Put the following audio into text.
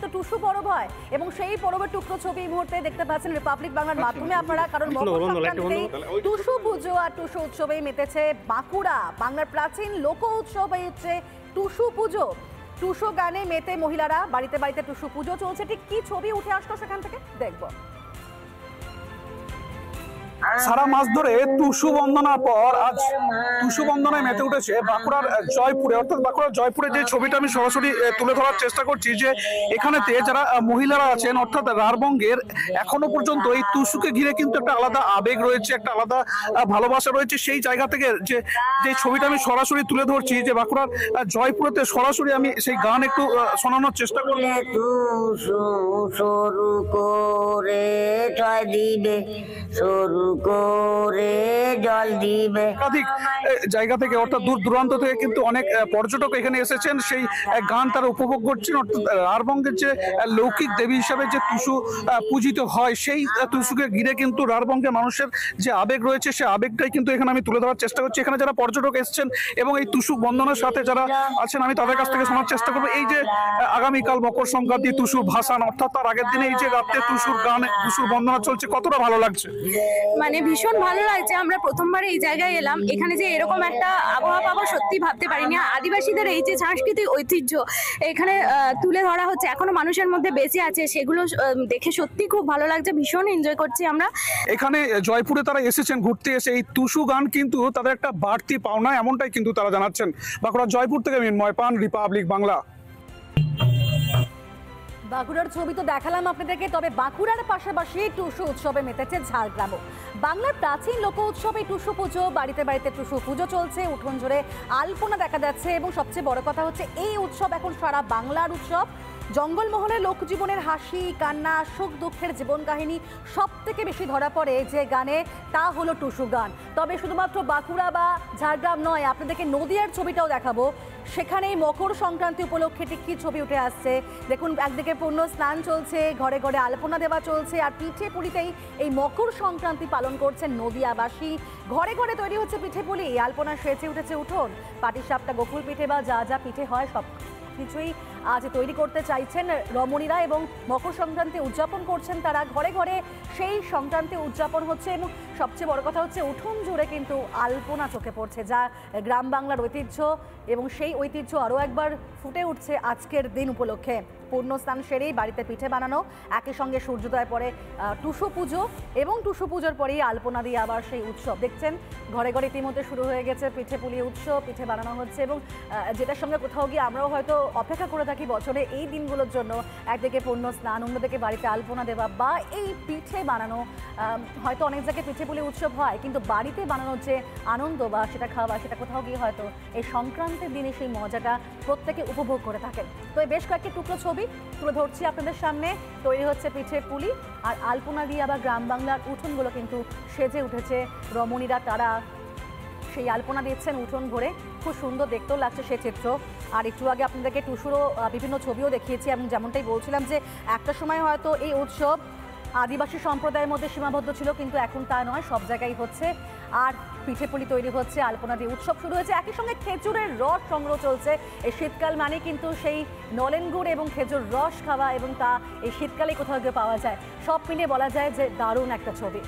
তো টুসু পরব হয় এবং সেই পরবের টুকরো ছবি এই মুহূর্তে দেখতে পাচ্ছেন রিপাবলিক বাংলার মাধ্যমে আপনারা। কারণ টুসু পুজো আর টুসু উৎসবেই মেতেছে বাঁকুড়া। বাংলার প্রাচীন লোক উৎসব হচ্ছে টুসু পুজো। টুসু গানে মেতে মহিলারা, বাড়িতে বাড়িতে টুসু পুজো চলছে। ঠিক কি ছবি উঠে আসলো সেখান থেকে দেখবো। সারা মাস ধরে টুসু বন্দনার পর আজ টুসু বন্দনায় মেতে উঠেছে বাঁকুড়ার জয়পুরে। অর্থাৎ বাঁকুড়ার জয়পুরে যে ছবিটা আমি সরাসরি তুলে ধরার চেষ্টা করছি, যে এখানেতে যারা মহিলারা আছেন অর্থাৎ রারবঙ্গের, এখনো পর্যন্ত এই টুসুকে ঘিরে কিন্তু একটা আলাদা আবেগ রয়েছে, একটা আলাদা ভালোবাসা রয়েছে। সেই জায়গা থেকে যে ছবিটা আমি সরাসরি তুলে ধরছি, যে বাঁকুড়ার জয়পুরেতে সরাসরি আমি সেই গান একটু শোনানোর চেষ্টা করব। শুরু করে জয় দিবে, শুরু করে জল দিবে। একাধিক জায়গা থেকে অর্থাৎ দূর দূরান্ত থেকে কিন্তু অনেক পর্যটক এখানে এসেছেন, সেই গান তারা উপভোগ করছেন। অর্থাৎ রারবঙ্গের যে লৌকিক দেবী হিসাবে যে টুসু পূজিত হয়, সেই টুসুকে ঘিরে কিন্তু রারবঙ্গের মানুষের যে আবেগ রয়েছে, সেই আবেগটাই কিন্তু এখানে আমি তুলে ধরার চেষ্টা করছি। এখানে যারা পর্যটক এসেছেন এবং এই টুসু বন্দনার সাথে যারা আছেন, আমি তাদের কাছ থেকে শোনার চেষ্টা করবো। এই যে আগামীকাল মকর সংক্রান্তি, টুসুর ভাসান, অর্থাৎ তার আগের দিনে এই যে রাত্রে টুসুর গান, টুসুর বন্দনা চলছে, কতটা ভালো লাগছে? মানে ভীষণ ভালো লাগছে। আমরা প্রথমবার এই জায়গায় এলাম, এখানে যে এরকম একটা আবহাওয়া পাবো সত্যি ভাবতে পারিনি। আদিবাসীদের এই যে সাংস্কৃতিক ঐতিহ্য এখানে তুলে ধরা হচ্ছে, এখনো মানুষের মধ্যে বেঁচে আছে, সেগুলো দেখে সত্যি খুব ভালো লাগছে। ভীষণ এনজয় করছি আমরা। এখানে জয়পুরে তারা এসেছেন ঘুরতে, এসে এই টুসু গান কিন্তু তাদের একটা বাড়তি পাওনা, এমনটাই কিন্তু তারা জানাচ্ছেন। বাঁকুড়া জয়পুর থেকে মিন্ময় পান, রিপাবলিক বাংলা। বাঁকুড়ার ছবি তো দেখালাম আপনাদেরকে, তবে বাঁকুড়ার পাশাপাশি টুসু উৎসবে মেতেছে ঝাড়গ্রামও। বাংলার প্রাচীন লোক উৎসব এই টুসু পুজো, বাড়িতে বাড়িতে টুসু পুজো চলছে, উঠোন জুড়ে আলপনা দেখা যাচ্ছে এবং সবচেয়ে বড় কথা হচ্ছে এই উৎসব এখন সারা বাংলার উৎসব। জঙ্গলমহলে লোকজীবনের হাসি কান্না, সুখ দুঃখের জীবন কাহিনী সব থেকে বেশি ধরা পড়ে যে গানে, তা হলো টুসু গান। তবে শুধুমাত্র বাঁকুড়া বা ঝাড়গ্রাম নয়, আপনাদেরকে নদিয়ার ছবিটাও দেখাবো। সেখানে মকর সংক্রান্তি উপলক্ষে ঠিক কী ছবি উঠে আসছে দেখুন। একদিকে পূর্ণ স্নান চলছে, ঘরে ঘরে আলপনা দেওয়া চলছে, আর পিঠে পুলিতেই এই মকর সংক্রান্তি পালন করছেন নদিয়াবাসী। ঘরে ঘরে তৈরি হচ্ছে পিঠে পুলি, আলপনা সেজে উঠেছে উঠোন। পাটিসাপটা, গোকুল পিঠে বা যা যা পিঠে হয় সব কিছুই আজ তৈরি করতে চাইছেন রমণীরা এবং মকর সংক্রান্তি উদযাপন করছেন তারা। ঘরে ঘরে সেই সংক্রান্তি উদযাপন হচ্ছে এবং সবচেয়ে বড় কথা হচ্ছে উঠোন জুড়ে কিন্তু আলপনা চোখে পড়ছে, যা গ্রাম বাংলার ঐতিহ্য এবং সেই ঐতিহ্য আরও একবার ফুটে উঠছে আজকের দিন উপলক্ষে। পূর্ণ স্নান সেরেই বাড়িতে পিঠে বানানো, একই সঙ্গে সূর্যোদয় পরে টুসু পুজো এবং টুসু পুজোর পরেই আলপনা দিয়ে আবার সেই উৎসব দেখছেন। ঘরে ঘরে ইতিমধ্যে শুরু হয়ে গেছে পিঠে পুলি উৎসব, পিঠে বানানো হচ্ছে এবং যেটার সঙ্গে কোথাও গিয়ে আমরাও হয়তো অপেক্ষা করে থাকি বছরে এই দিনগুলোর জন্য। একদিকে পূর্ণ স্নান, অন্যদিকে বাড়িতে আলপনা দেওয়া বা এই পিঠে বানানো। হয়তো অনেক জায়গায় পিঠে পুলি উৎসব হয়, কিন্তু বাড়িতে বানানোর যে আনন্দ বা সেটা খাওয়া, সেটা কোথাও গিয়ে হয়তো এই সংক্রান্তির দিনে সেই মজাটা প্রত্যেকে উপভোগ করে থাকেন। তো এই বেশ কয়েকটি টুকরো ছবি তুলে ধরছি আপনাদের সামনে। তৈরি হচ্ছে পিঠে পুলি আর আলপনা দিয়ে আবার গ্রাম বাংলার উঠোনগুলো কিন্তু সেজে উঠেছে। রমণীরা তারা সেই আলপনা দিচ্ছেন উঠোন ভরে, খুব সুন্দর দেখতেও লাগছে সে চিত্র। আর একটু আগে আপনাদেরকে টুসুরও বিভিন্ন ছবিও দেখিয়েছি এবং যেমনটাই বলছিলাম যে একটা সময় হয়তো এই উৎসব আদিবাসী সম্প্রদায়ের মধ্যে সীমাবদ্ধ ছিল, কিন্তু এখন তা নয়, সব জায়গায় হচ্ছে। আর পিঠেপুলি তৈরি হচ্ছে, আলপনা দিয়ে উৎসব শুরু হয়েছে। একই সঙ্গে খেজুরের রস সংগ্রহ চলছে। এই শীতকাল মানে কিন্তু সেই নলেন গুড় এবং খেজুর রস খাওয়া, এবং তা এই শীতকালে কোথাও গিয়ে পাওয়া যায়। সব মিলিয়ে বলা যায় যে দারুণ একটা ছবি।